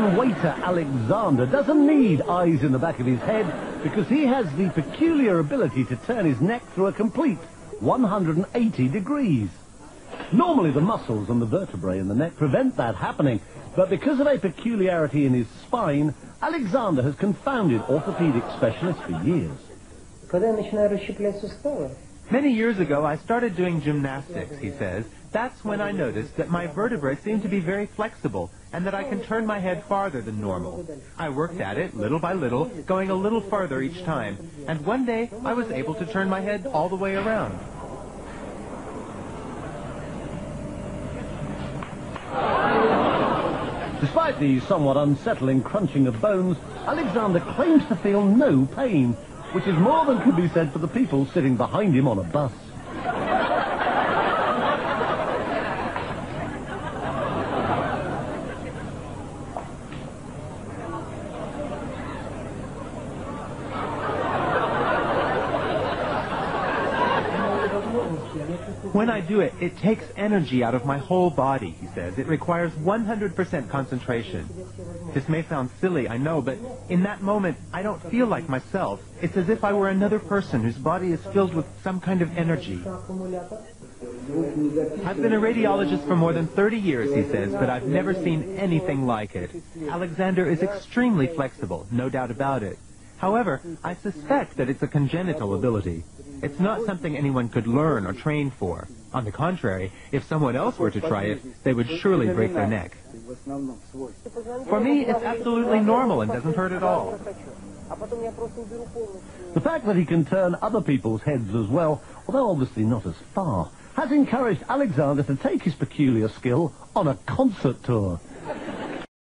Russian waiter Alexander doesn't need eyes in the back of his head because he has the peculiar ability to turn his neck through a complete 180 degrees. Normally the muscles and the vertebrae in the neck prevent that happening, but because of a peculiarity in his spine, Alexander has confounded orthopedic specialists for years. Many years ago, I started doing gymnastics, he says. That's when I noticed that my vertebrae seem to be very flexible and that I can turn my head farther than normal. I worked at it little by little, going a little farther each time, and one day I was able to turn my head all the way around. Despite the somewhat unsettling crunching of bones, Alexander claims to feel no pain, which is more than can be said for the people sitting behind him on a bus. When I do it, it takes energy out of my whole body, he says. It requires 100% concentration. This may sound silly, I know, but in that moment, I don't feel like myself. It's as if I were another person whose body is filled with some kind of energy. I've been a radiologist for more than 30 years, he says, but I've never seen anything like it. Alexander is extremely flexible, no doubt about it. However, I suspect that it's a congenital ability. It's not something anyone could learn or train for. On the contrary, if someone else were to try it, they would surely break their neck. For me, it's absolutely normal and doesn't hurt at all. The fact that he can turn other people's heads as well, although obviously not as far, has encouraged Alexander to take his peculiar skill on a concert tour.